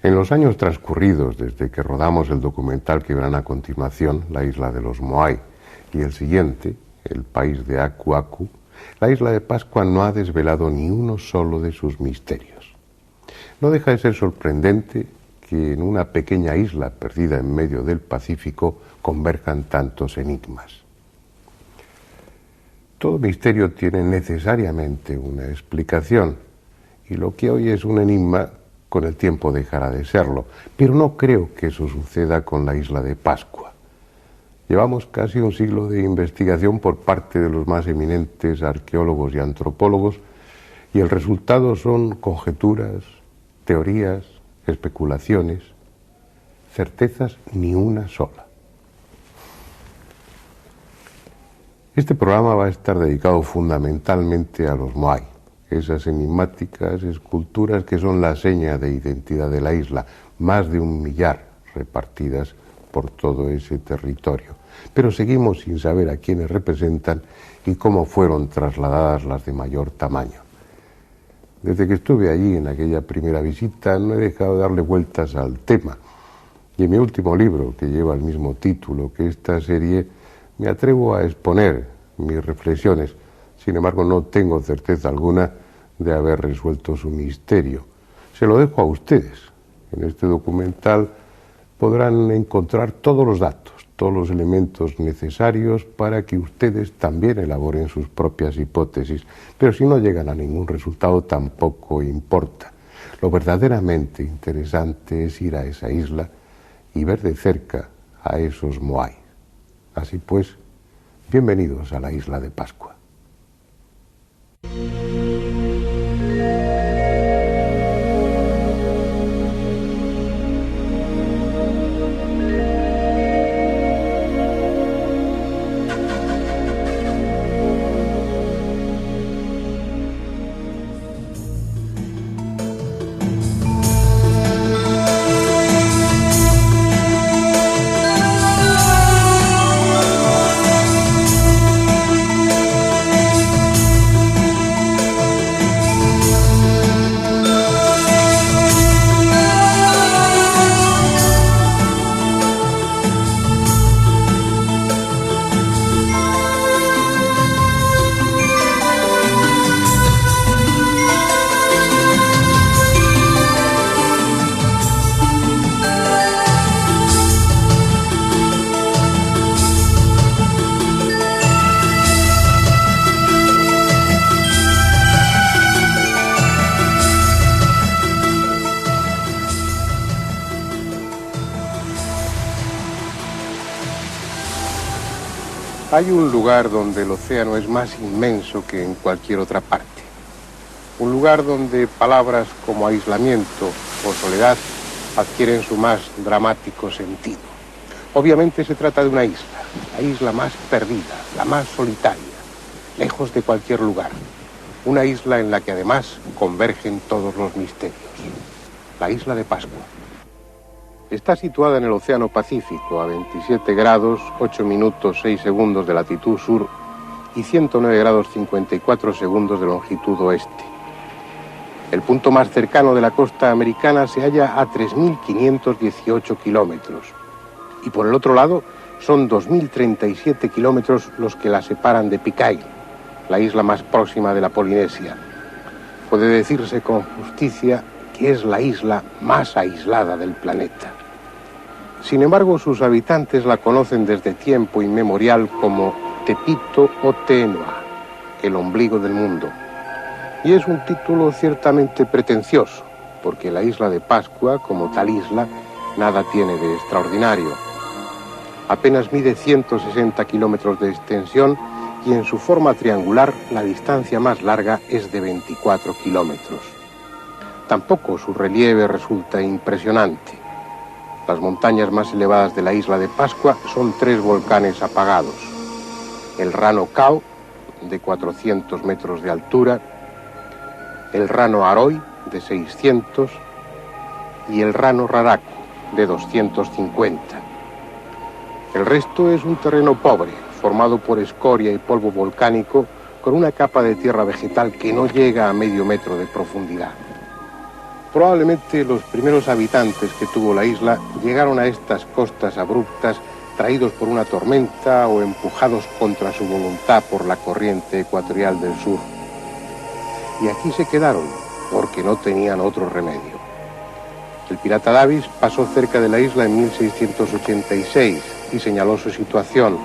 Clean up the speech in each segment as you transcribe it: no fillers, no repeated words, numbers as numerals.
En los años transcurridos desde que rodamos el documental que verán a continuación, La isla de los Moai, y el siguiente, El país de Aku Aku, la isla de Pascua no ha desvelado ni uno solo de sus misterios. No deja de ser sorprendente que en una pequeña isla perdida en medio del Pacífico converjan tantos enigmas. Todo misterio tiene necesariamente una explicación, y lo que hoy es un enigma con el tiempo dejará de serlo, pero no creo que eso suceda con la isla de Pascua. Llevamos casi un siglo de investigación por parte de los más eminentes arqueólogos y antropólogos, y el resultado son conjeturas, teorías, especulaciones, certezas ni una sola. Este programa va a estar dedicado fundamentalmente a los Moai, esas enigmáticas esculturas que son la seña de identidad de la isla, más de 1 millar repartidas por todo ese territorio. Pero seguimos sin saber a quiénes representan y cómo fueron trasladadas las de mayor tamaño. Desde que estuve allí en aquella primera visita no he dejado de darle vueltas al tema. Y en mi último libro, que lleva el mismo título que esta serie, me atrevo a exponer mis reflexiones. Sin embargo, no tengo certeza alguna de haber resuelto su misterio. Se lo dejo a ustedes. En este documental podrán encontrar todos los datos, todos los elementos necesarios para que ustedes también elaboren sus propias hipótesis. Pero si no llegan a ningún resultado, tampoco importa. Lo verdaderamente interesante es ir a esa isla y ver de cerca a esos Moai. Así pues, bienvenidos a la isla de Pascua. Hay un lugar donde el océano es más inmenso que en cualquier otra parte. Un lugar donde palabras como aislamiento o soledad adquieren su más dramático sentido. Obviamente se trata de una isla, la isla más perdida, la más solitaria, lejos de cualquier lugar. Una isla en la que además convergen todos los misterios. La isla de Pascua. Está situada en el Océano Pacífico, a 27 grados, 8 minutos, 6 segundos de latitud sur y 109 grados, 54 segundos de longitud oeste. El punto más cercano de la costa americana se halla a 3.518 kilómetros. Y por el otro lado, son 2.037 kilómetros los que la separan de Pitcairn, la isla más próxima de la Polinesia. Puede decirse con justicia que es la isla más aislada del planeta. Sin embargo, sus habitantes la conocen desde tiempo inmemorial como Tepito o Tenoa, el ombligo del mundo. Y es un título ciertamente pretencioso, porque la isla de Pascua, como tal isla, nada tiene de extraordinario. Apenas mide 160 kilómetros de extensión y en su forma triangular la distancia más larga es de 24 kilómetros. Tampoco su relieve resulta impresionante. Las montañas más elevadas de la isla de Pascua son 3 volcanes apagados. El Rano Kau, de 400 metros de altura, el Rano Aroi, de 600, y el Rano Raraku, de 250. El resto es un terreno pobre, formado por escoria y polvo volcánico, con una capa de tierra vegetal que no llega a medio metro de profundidad. Probablemente los primeros habitantes que tuvo la isla llegaron a estas costas abruptas traídos por una tormenta o empujados contra su voluntad por la corriente ecuatorial del sur. Y aquí se quedaron, porque no tenían otro remedio. El pirata Davis pasó cerca de la isla en 1686 y señaló su situación,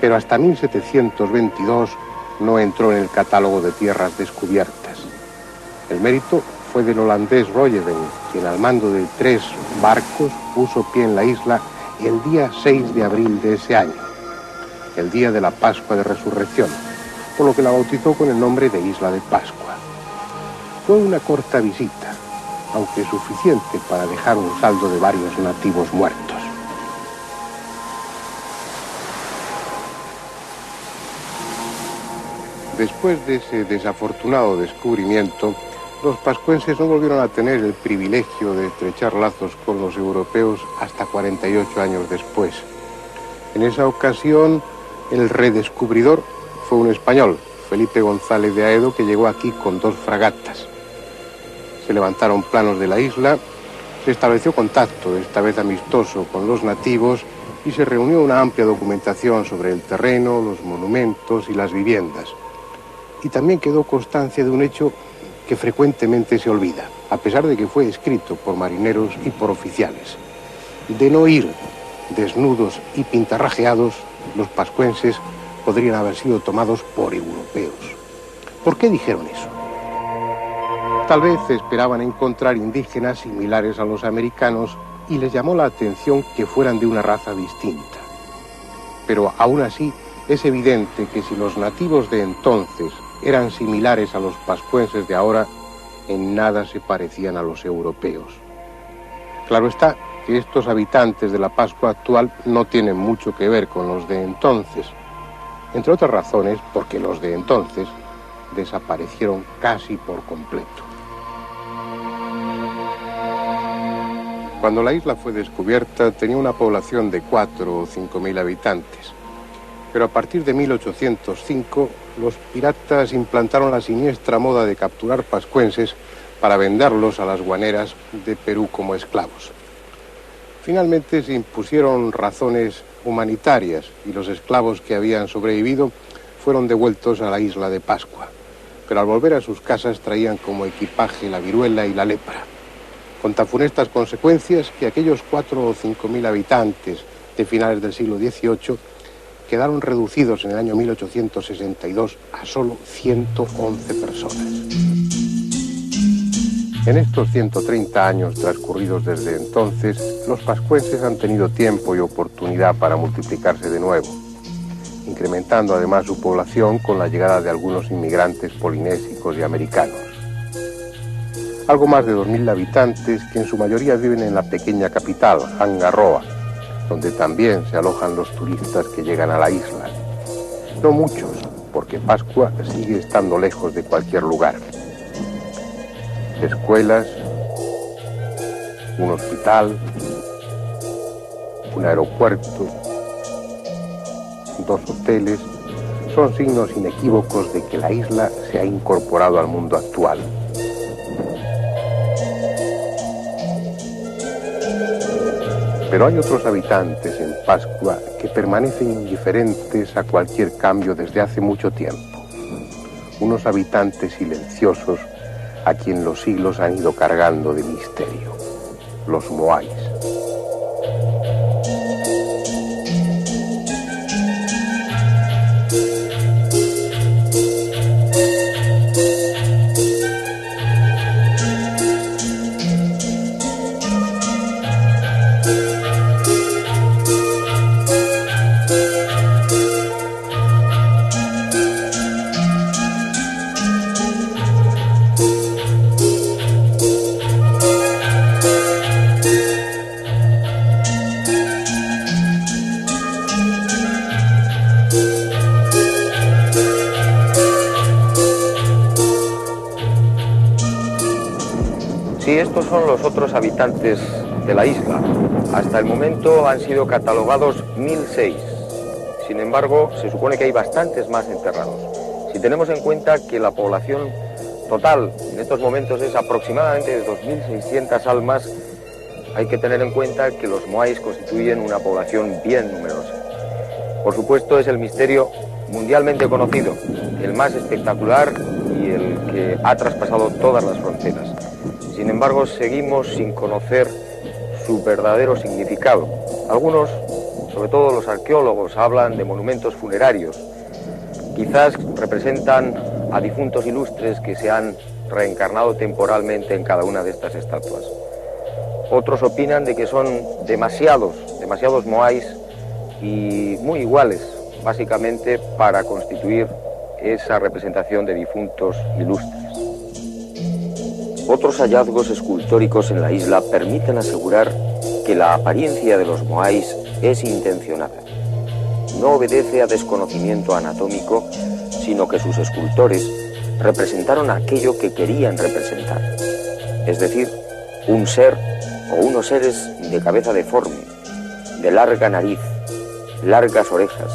pero hasta 1722 no entró en el catálogo de tierras descubiertas. El mérito fue del holandés Roggeveen, quien al mando de 3 barcos puso pie en la isla el día 6 de abril de ese año, el día de la Pascua de Resurrección, por lo que la bautizó con el nombre de Isla de Pascua. Fue una corta visita, aunque suficiente para dejar un saldo de varios nativos muertos. Después de ese desafortunado descubrimiento, los pascuenses no volvieron a tener el privilegio de estrechar lazos con los europeos hasta 48 años después. En esa ocasión, el redescubridor fue un español, Felipe González de Aedo, que llegó aquí con 2 fragatas. Se levantaron planos de la isla, se estableció contacto, esta vez amistoso, con los nativos y se reunió una amplia documentación sobre el terreno, los monumentos y las viviendas. Y también quedó constancia de un hecho que frecuentemente se olvida, a pesar de que fue escrito por marineros y por oficiales. De no ir desnudos y pintarrajeados, los pascuenses podrían haber sido tomados por europeos. ¿Por qué dijeron eso? Tal vez esperaban encontrar indígenas similares a los americanos y les llamó la atención que fueran de una raza distinta. Pero aún así es evidente que si los nativos de entonces eran similares a los pascuenses de ahora, en nada se parecían a los europeos. Claro está que estos habitantes de la Pascua actual no tienen mucho que ver con los de entonces, entre otras razones porque los de entonces desaparecieron casi por completo. Cuando la isla fue descubierta tenía una población de 4 o 5.000 habitantes. Pero a partir de 1805, los piratas implantaron la siniestra moda de capturar pascuenses para venderlos a las guaneras de Perú como esclavos. Finalmente se impusieron razones humanitarias y los esclavos que habían sobrevivido fueron devueltos a la isla de Pascua. Pero al volver a sus casas traían como equipaje la viruela y la lepra, con tan funestas consecuencias que aquellos 4 o 5.000 habitantes de finales del siglo XVIII quedaron reducidos en el año 1862 a solo 111 personas. En estos 130 años transcurridos desde entonces, los pascuenses han tenido tiempo y oportunidad para multiplicarse de nuevo, incrementando además su población con la llegada de algunos inmigrantes polinésicos y americanos. Algo más de 2.000 habitantes que en su mayoría viven en la pequeña capital, Angarroa, donde también se alojan los turistas que llegan a la isla. No muchos, porque Pascua sigue estando lejos de cualquier lugar. Escuelas, un hospital, un aeropuerto, 2 hoteles, son signos inequívocos de que la isla se ha incorporado al mundo actual. Pero hay otros habitantes en Pascua que permanecen indiferentes a cualquier cambio desde hace mucho tiempo. Unos habitantes silenciosos a quien los siglos han ido cargando de misterio, los moais. Sí, estos son los otros habitantes de la isla. Hasta el momento han sido catalogados 1006. Sin embargo, se supone que hay bastantes más enterrados. Si tenemos en cuenta que la población total en estos momentos es aproximadamente de 2.600 almas. Hay que tener en cuenta que los moais constituyen una población bien numerosa. Por supuesto, es el misterio mundialmente conocido, el más espectacular y el que ha traspasado todas las fronteras. Sin embargo, seguimos sin conocer su verdadero significado. Algunos, sobre todo los arqueólogos, hablan de monumentos funerarios. Quizás representan a difuntos ilustres que se han reencarnado temporalmente en cada una de estas estatuas. Otros opinan de que son demasiados moais y muy iguales, básicamente para constituir esa representación de difuntos ilustres. Otros hallazgos escultóricos en la isla permiten asegurar que la apariencia de los moais es intencionada. No obedece a desconocimiento anatómico, sino que sus escultores representaron aquello que querían representar, es decir, un ser o unos seres de cabeza deforme, de larga nariz, largas orejas,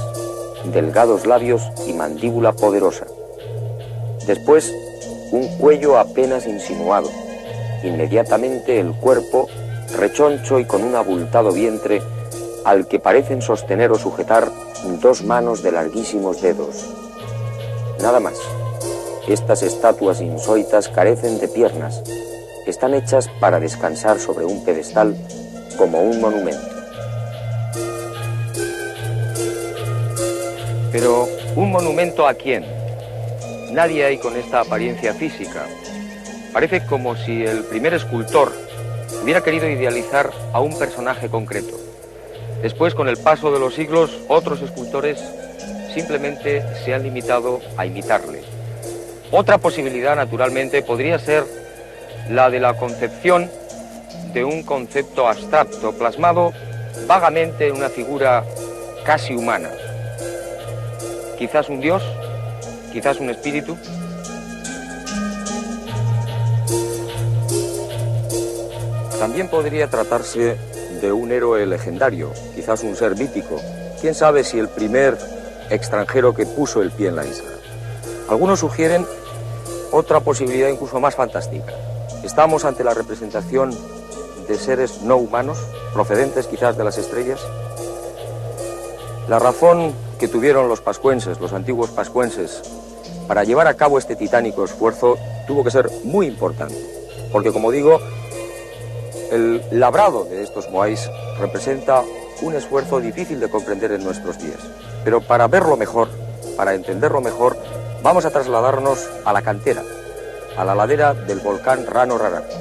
delgados labios y mandíbula poderosa. Después, un cuello apenas insinuado, inmediatamente el cuerpo rechoncho y con un abultado vientre al que parecen sostener o sujetar dos manos de larguísimos dedos. Nada más. Estas estatuas insólitas carecen de piernas. Están hechas para descansar sobre un pedestal como un monumento. Pero, ¿un monumento a quién? Nadie hay con esta apariencia física. Parece como si el primer escultor hubiera querido idealizar a un personaje concreto. Después, con el paso de los siglos, otros escultores simplemente se han limitado a imitarle. Otra posibilidad, naturalmente, podría ser la de la concepción de un concepto abstracto, plasmado vagamente en una figura casi humana. Quizás un dios, quizás un espíritu. También podría tratarse de un héroe legendario, quizás un ser mítico. ¿Quién sabe si el primer extranjero que puso el pie en la isla? Algunos sugieren otra posibilidad incluso más fantástica. Estamos ante la representación de seres no humanos, procedentes quizás de las estrellas. La razón que tuvieron los pascuenses, los antiguos pascuenses, para llevar a cabo este titánico esfuerzo tuvo que ser muy importante, porque, como digo, el labrado de estos moais representa un esfuerzo difícil de comprender en nuestros días. Pero para verlo mejor, para entenderlo mejor, vamos a trasladarnos a la cantera, a la ladera del volcán Rano Raraku.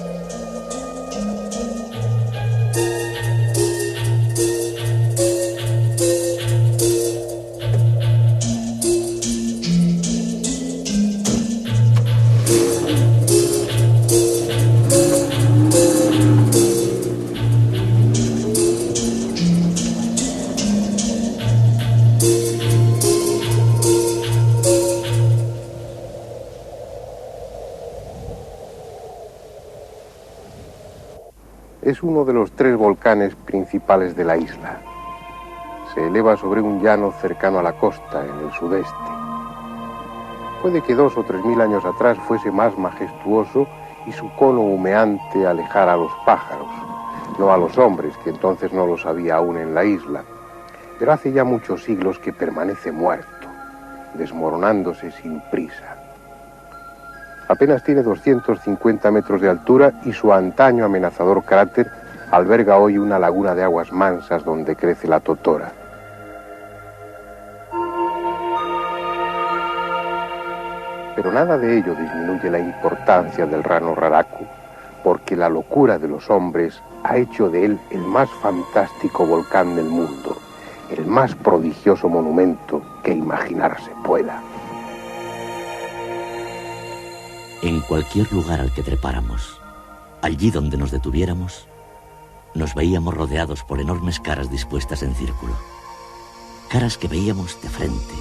Es uno de los 3 volcanes principales de la isla. Se eleva sobre un llano cercano a la costa, en el sudeste. Puede que 2.000 o 3.000 años atrás fuese más majestuoso y su cono humeante alejara a los pájaros, no a los hombres, que entonces no los había aún en la isla. Pero hace ya muchos siglos que permanece muerto, desmoronándose sin prisa. Apenas tiene 250 metros de altura y su antaño amenazador cráter alberga hoy una laguna de aguas mansas donde crece la totora. Pero nada de ello disminuye la importancia del Rano Raraku, porque la locura de los hombres ha hecho de él el más fantástico volcán del mundo, el más prodigioso monumento que imaginarse pueda. En cualquier lugar al que trepáramos, allí donde nos detuviéramos, nos veíamos rodeados por enormes caras dispuestas en círculo. Caras que veíamos de frente,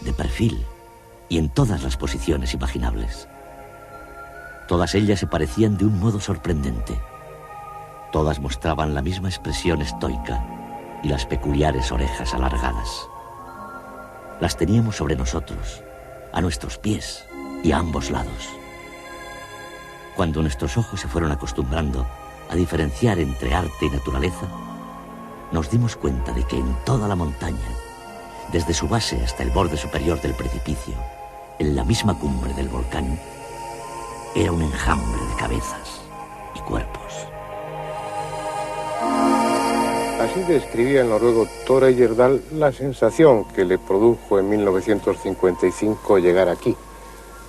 de perfil y en todas las posiciones imaginables. Todas ellas se parecían de un modo sorprendente. Todas mostraban la misma expresión estoica y las peculiares orejas alargadas. Las teníamos sobre nosotros, a nuestros pies y a ambos lados. Cuando nuestros ojos se fueron acostumbrando a diferenciar entre arte y naturaleza, nos dimos cuenta de que en toda la montaña, desde su base hasta el borde superior del precipicio, en la misma cumbre del volcán, era un enjambre de cabezas y cuerpos. Así describía el noruego Tore Heyerdahl la sensación que le produjo en 1955 llegar aquí,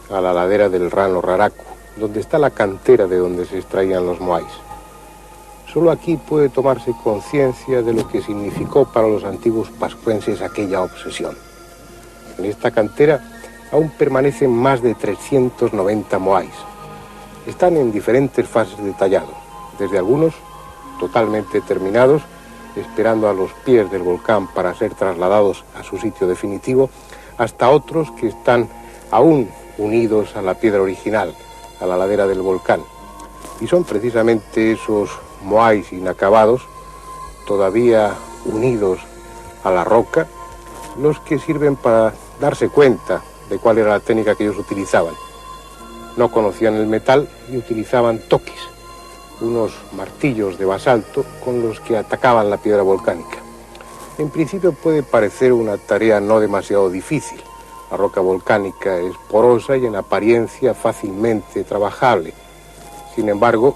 a la ladera del Rano Raraku, donde está la cantera de donde se extraían los moais. Solo aquí puede tomarse conciencia de lo que significó para los antiguos pascuenses aquella obsesión. En esta cantera aún permanecen más de 390 moais. Están en diferentes fases de tallado, desde algunos totalmente terminados, esperando a los pies del volcán para ser trasladados a su sitio definitivo, hasta otros que están aún unidos a la piedra original, a la ladera del volcán. Y son precisamente esos moais inacabados, todavía unidos a la roca, los que sirven para darse cuenta de cuál era la técnica que ellos utilizaban. No conocían el metal y utilizaban toquis, unos martillos de basalto con los que atacaban la piedra volcánica. En principio puede parecer una tarea no demasiado difícil. La roca volcánica es porosa y en apariencia fácilmente trabajable. Sin embargo,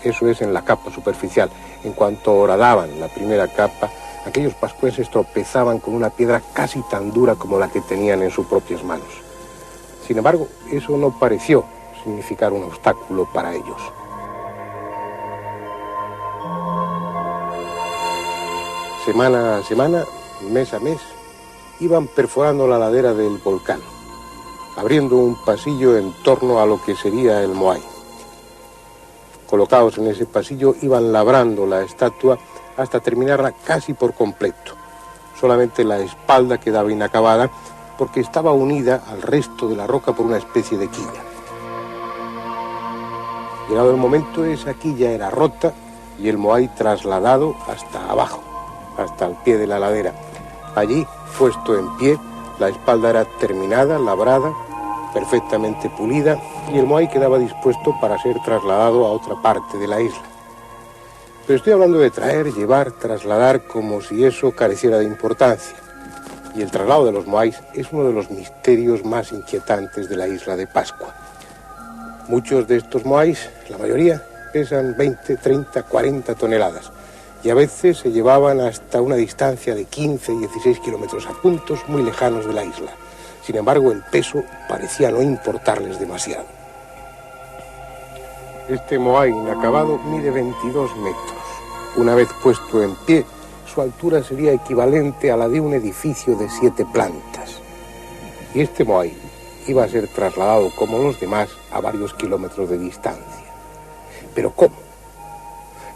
eso es en la capa superficial. En cuanto horadaban la primera capa, aquellos pascuenses tropezaban con una piedra casi tan dura como la que tenían en sus propias manos. Sin embargo, eso no pareció significar un obstáculo para ellos. Semana a semana, mes a mes, iban perforando la ladera del volcán, abriendo un pasillo en torno a lo que sería el moai. Colocados en ese pasillo, iban labrando la estatua hasta terminarla casi por completo. Solamente la espalda quedaba inacabada porque estaba unida al resto de la roca por una especie de quilla. Llegado el momento, esa quilla era rota y el moai trasladado hasta abajo, hasta el pie de la ladera. Allí, puesto en pie, la espalda era terminada, labrada, perfectamente pulida, y el moai quedaba dispuesto para ser trasladado a otra parte de la isla. Pero estoy hablando de traer, llevar, trasladar, como si eso careciera de importancia. Y el traslado de los moais es uno de los misterios más inquietantes de la isla de Pascua. Muchos de estos moais, la mayoría, pesan 20, 30, 40 toneladas. Y a veces se llevaban hasta una distancia de 15, 16 kilómetros a puntos muy lejanos de la isla. Sin embargo, el peso parecía no importarles demasiado. Este moai inacabado mide 22 metros. Una vez puesto en pie, su altura sería equivalente a la de un edificio de 7 plantas. Y este moai iba a ser trasladado, como los demás, a varios kilómetros de distancia. ¿Pero cómo?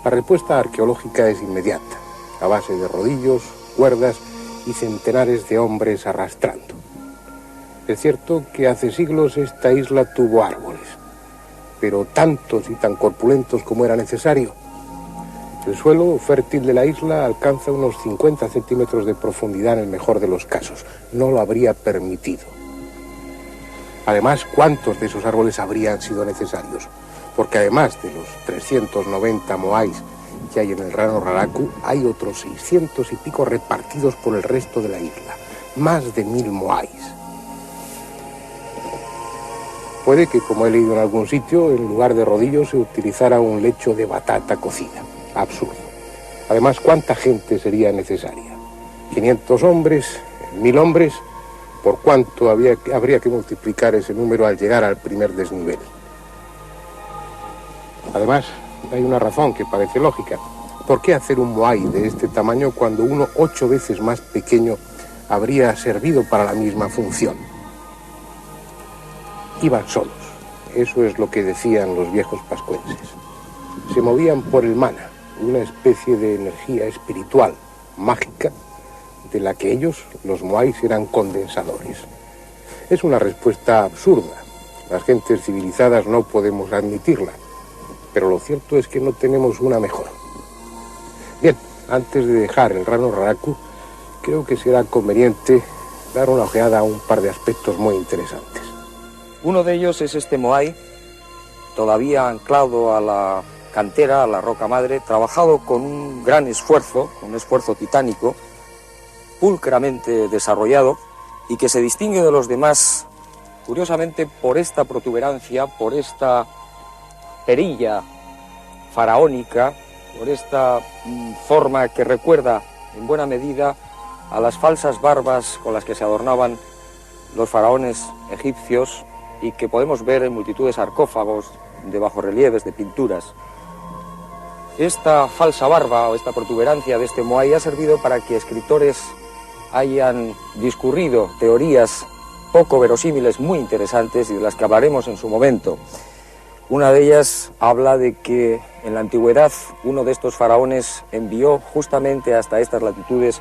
La respuesta arqueológica es inmediata, a base de rodillos, cuerdas y centenares de hombres arrastrando. Es cierto que hace siglos esta isla tuvo árboles, pero tantos y tan corpulentos como era necesario. El suelo fértil de la isla alcanza unos 50 centímetros de profundidad en el mejor de los casos. No lo habría permitido. Además, ¿cuántos de esos árboles habrían sido necesarios? Porque además de los 390 moais que hay en el Rano Raraku, hay otros 600 y pico repartidos por el resto de la isla. Más de 1000 moais. Puede que, como he leído en algún sitio, en lugar de rodillos se utilizara un lecho de batata cocida. Absurdo. Además, ¿cuánta gente sería necesaria? 500 hombres, 1000 hombres. ¿Por cuánto habría que multiplicar ese número al llegar al primer desnivel? Además, hay una razón que parece lógica. ¿Por qué hacer un moai de este tamaño cuando uno 8 veces más pequeño habría servido para la misma función? Iban solos. Eso es lo que decían los viejos pascuenses. Se movían por el mana, una especie de energía espiritual, mágica, de la que ellos, los moais, eran condensadores. Es una respuesta absurda. Las gentes civilizadas no podemos admitirla. Pero lo cierto es que no tenemos una mejor. Bien, antes de dejar el Rano Raraku, creo que será conveniente dar una ojeada a un par de aspectos muy interesantes. Uno de ellos es este moai, todavía anclado a la cantera, a la roca madre, trabajado con un gran esfuerzo, un esfuerzo titánico, pulcramente desarrollado, y que se distingue de los demás, curiosamente, por esta protuberancia, por esta perilla faraónica, por esta forma que recuerda en buena medida a las falsas barbas con las que se adornaban los faraones egipcios y que podemos ver en multitud de sarcófagos, de bajorrelieves, de pinturas. Esta falsa barba o esta protuberancia de este Moai ha servido para que escritores hayan discurrido teorías poco verosímiles, muy interesantes, y de las que hablaremos en su momento. Una de ellas habla de que en la antigüedad uno de estos faraones envió justamente hasta estas latitudes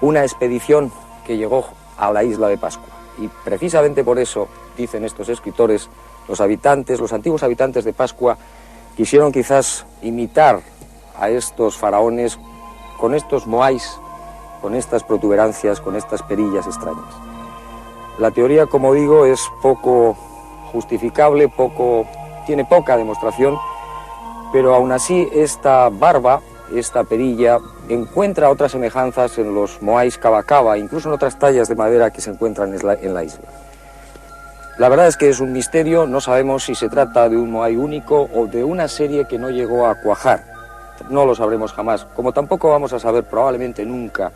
una expedición que llegó a la isla de Pascua. Y precisamente por eso, dicen estos escritores, los antiguos habitantes de Pascua quisieron quizás imitar a estos faraones con estos moais, con estas protuberancias, con estas perillas extrañas. La teoría, como digo, es poco justificable, tiene poca demostración, pero aún así esta barba, esta perilla, encuentra otras semejanzas en los moais Cava, incluso en otras tallas de madera que se encuentran en la isla. La verdad es que es un misterio, no sabemos si se trata de un moai único o de una serie que no llegó a cuajar. No lo sabremos jamás, como tampoco vamos a saber probablemente nunca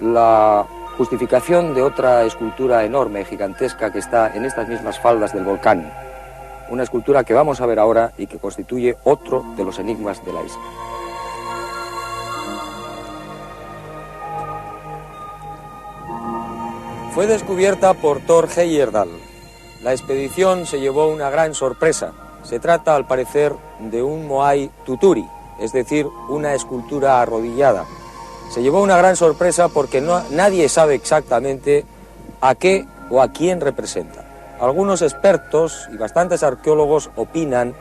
la justificación de otra escultura enorme, gigantesca, que está en estas mismas faldas del volcán. Una escultura que vamos a ver ahora y que constituye otro de los enigmas de la isla. Fue descubierta por Thor Heyerdahl. La expedición se llevó una gran sorpresa. Se trata, al parecer, de un Moai Tuturi, es decir, una escultura arrodillada. Se llevó una gran sorpresa porque nadie sabe exactamente a qué o a quién representa. Algunos expertos y bastantes arqueólogos opinan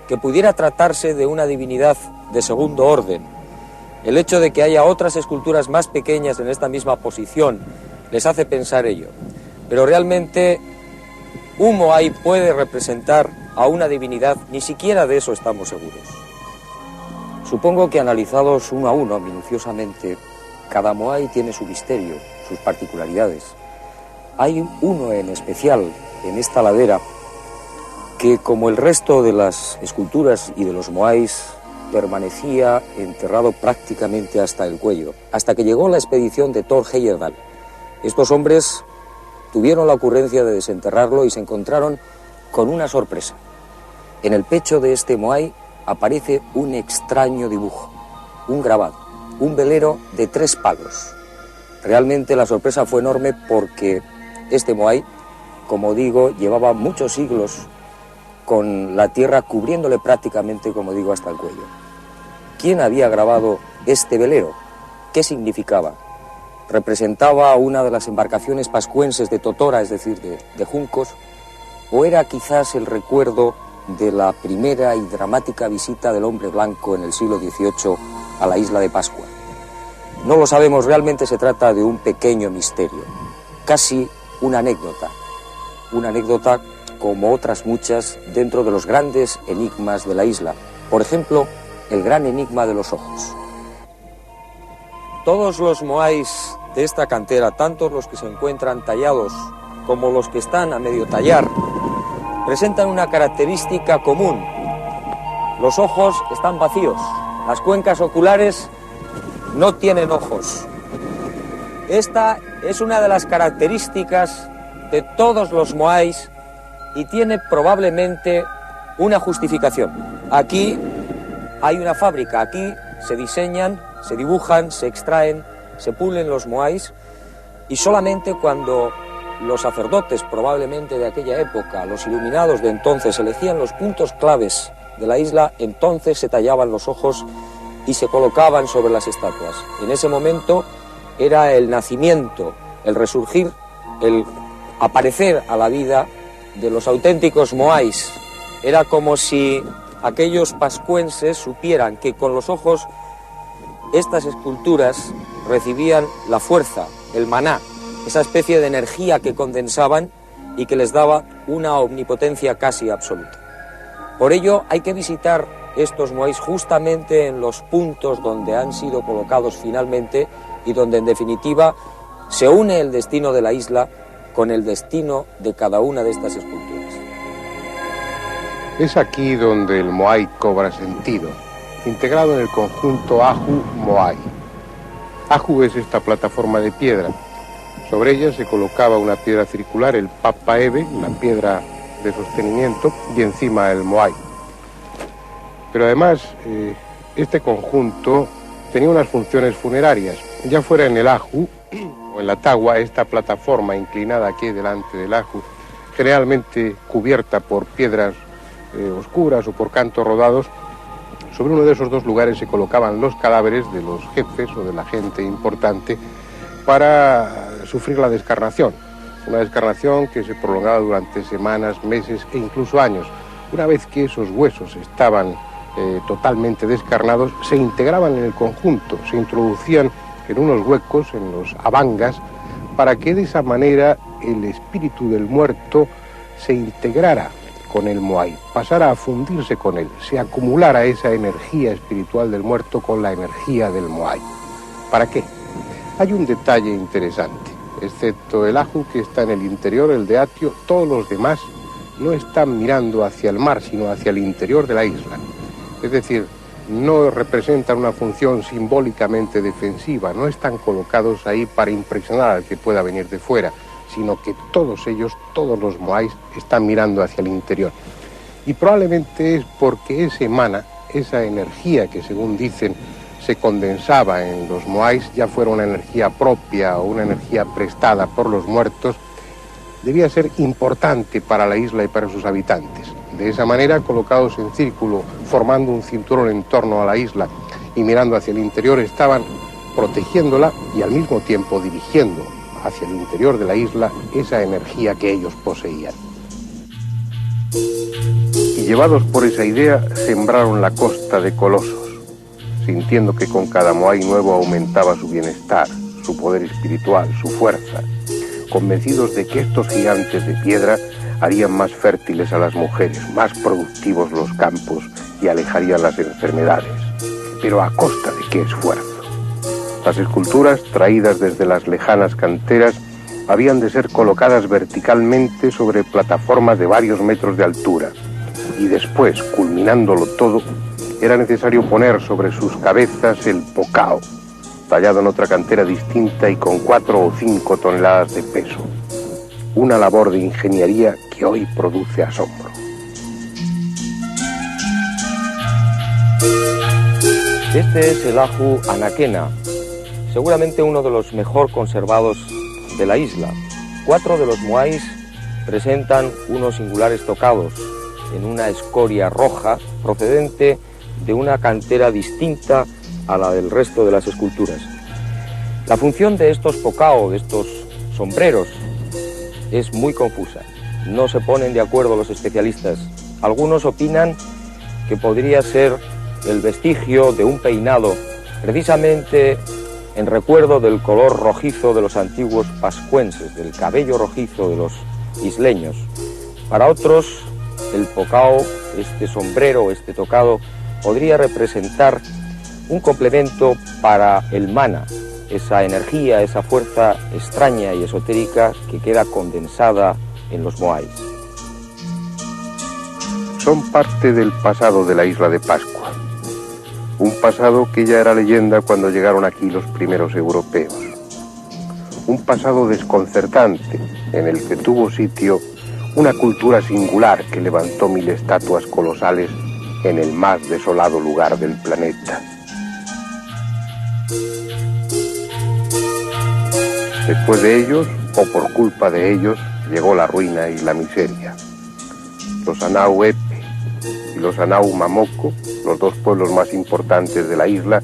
que pudiera tratarse de una divinidad de segundo orden. El hecho de que haya otras esculturas más pequeñas en esta misma posición les hace pensar ello. Pero realmente un Moai puede representar a una divinidad, ni siquiera de eso estamos seguros. Supongo que analizados uno a uno, minuciosamente, cada Moai tiene su misterio, sus particularidades. Hay uno en especial en esta ladera que, como el resto de las esculturas y de los Moais, permanecía enterrado prácticamente hasta el cuello, hasta que llegó la expedición de Thor Heyerdahl. Estos hombres tuvieron la ocurrencia de desenterrarlo y se encontraron con una sorpresa. En el pecho de este Moai aparece un extraño dibujo, un grabado, un velero de 3 palos. Realmente la sorpresa fue enorme porque este Moai, como digo, llevaba muchos siglos con la tierra cubriéndole prácticamente, como digo, hasta el cuello. ¿Quién había grabado este velero? ¿Qué significaba? ¿Representaba una de las embarcaciones pascuenses de Totora, es decir, de juncos? ¿O era quizás el recuerdo de la primera y dramática visita del hombre blanco en el siglo XVIII a la isla de Pascua? No lo sabemos, realmente se trata de un pequeño misterio, casi una anécdota como otras muchas dentro de los grandes enigmas de la isla. Por ejemplo, el gran enigma de los ojos. Todos los moais de esta cantera, tanto los que se encuentran tallados como los que están a medio tallar, presentan una característica común. Los ojos están vacíos, las cuencas oculares no tienen ojos. Esta es una de las características de todos los moais y tiene probablemente una justificación. Aquí hay una fábrica, aquí se diseñan, se dibujan, se extraen, se pulen los moais, y solamente cuando los sacerdotes, probablemente de aquella época, los iluminados de entonces, elegían los puntos claves de la isla, entonces se tallaban los ojos y se colocaban sobre las estatuas. En ese momento era el nacimiento, el resurgir, el aparecer a la vida de los auténticos moais. Era como si aquellos pascuenses supieran que con los ojos estas esculturas recibían la fuerza, el maná, esa especie de energía que condensaban y que les daba una omnipotencia casi absoluta. Por ello hay que visitar estos moais justamente en los puntos donde han sido colocados finalmente y donde en definitiva se une el destino de la isla con el destino de cada una de estas esculturas. Es aquí donde el moai cobra sentido, integrado en el conjunto Ahu-Moai. Ahu es esta plataforma de piedra. Sobre ella se colocaba una piedra circular, el Papa Ebe, la piedra de sostenimiento, y encima el moai. Pero además, este conjunto tenía unas funciones funerarias. Ya fuera en el Ahu o en la Tagua, esta plataforma inclinada aquí delante del Ahu, generalmente cubierta por piedras oscuras o por cantos rodados, sobre uno de esos dos lugares se colocaban los cadáveres de los jefes o de la gente importante para sufrir la descarnación. Una descarnación que se prolongaba durante semanas, meses e incluso años. Una vez que esos huesos estaban totalmente descarnados, se integraban en el conjunto, se introducían en unos huecos, en los abangas, para que de esa manera el espíritu del muerto se integrara con el moai, pasara a fundirse con él, se acumulara esa energía espiritual del muerto con la energía del moai. ¿Para qué? Hay un detalle interesante. Excepto el Ahu, que está en el interior, el de Atio, todos los demás no están mirando hacia el mar, sino hacia el interior de la isla. Es decir, no representan una función simbólicamente defensiva, no están colocados ahí para impresionar al que pueda venir de fuera, sino que todos ellos, todos los moais, están mirando hacia el interior. Y probablemente es porque ese mana, esa energía que según dicen se condensaba en los moais, ya fuera una energía propia o una energía prestada por los muertos, debía ser importante para la isla y para sus habitantes. De esa manera, colocados en círculo, formando un cinturón en torno a la isla y mirando hacia el interior, estaban protegiéndola y al mismo tiempo dirigiendo hacia el interior de la isla esa energía que ellos poseían. Y llevados por esa idea, sembraron la costa de colosos, sintiendo que con cada moai nuevo aumentaba su bienestar, su poder espiritual, su fuerza, convencidos de que estos gigantes de piedra harían más fértiles a las mujeres, más productivos los campos y alejarían las enfermedades. Pero ¿a costa de qué esfuerzo? Las esculturas, traídas desde las lejanas canteras, habían de ser colocadas verticalmente sobre plataformas de varios metros de altura, y después, culminándolo todo, era necesario poner sobre sus cabezas el pocao, tallado en otra cantera distinta y con 4 o 5 toneladas de peso. Una labor de ingeniería que hoy produce asombro. Este es el Ahu Anaquena, seguramente uno de los mejor conservados de la isla. 4 de los moais presentan unos singulares tocados en una escoria roja procedente de una cantera distinta a la del resto de las esculturas. La función de estos pocao, de estos sombreros, es muy confusa. No se ponen de acuerdo los especialistas. Algunos opinan que podría ser el vestigio de un peinado, precisamente en recuerdo del color rojizo de los antiguos pascuenses, del cabello rojizo de los isleños. Para otros, el pocao, este sombrero, este tocado, podría representar un complemento para el mana, esa energía, esa fuerza extraña y esotérica que queda condensada en los moais. Son parte del pasado de la isla de Pascua. Un pasado que ya era leyenda cuando llegaron aquí los primeros europeos. Un pasado desconcertante en el que tuvo sitio una cultura singular que levantó 1000 estatuas colosales en el más desolado lugar del planeta. Después de ellos, o por culpa de ellos, llegó la ruina y la miseria. Los Anau Epe y los Anau Mamoko, los 2 pueblos más importantes de la isla,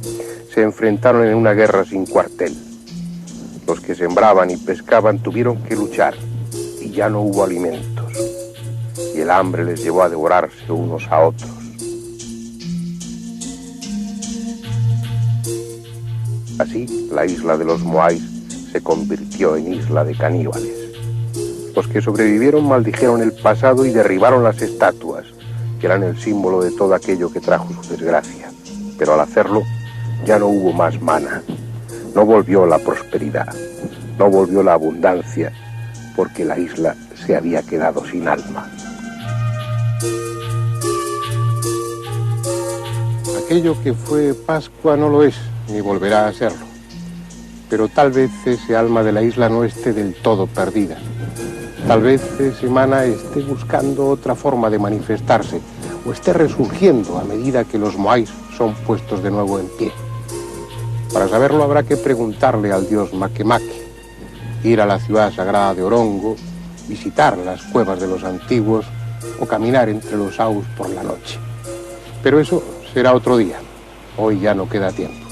se enfrentaron en una guerra sin cuartel. Los que sembraban y pescaban tuvieron que luchar y ya no hubo alimentos. Y el hambre les llevó a devorarse unos a otros. Así, la isla de los moais se convirtió en isla de caníbales. Los que sobrevivieron maldijeron el pasado y derribaron las estatuas, que eran el símbolo de todo aquello que trajo su desgracia. Pero al hacerlo, ya no hubo más mana. No volvió la prosperidad, no volvió la abundancia, porque la isla se había quedado sin alma. Aquello que fue Pascua no lo es, ni volverá a serlo. Pero tal vez ese alma de la isla no esté del todo perdida. Tal vez ese mana esté buscando otra forma de manifestarse, o esté resurgiendo a medida que los moais son puestos de nuevo en pie. Para saberlo habrá que preguntarle al dios Makemake, ir a la ciudad sagrada de Orongo, visitar las cuevas de los antiguos o caminar entre los aus por la noche. Pero eso será otro día. Hoy ya no queda tiempo.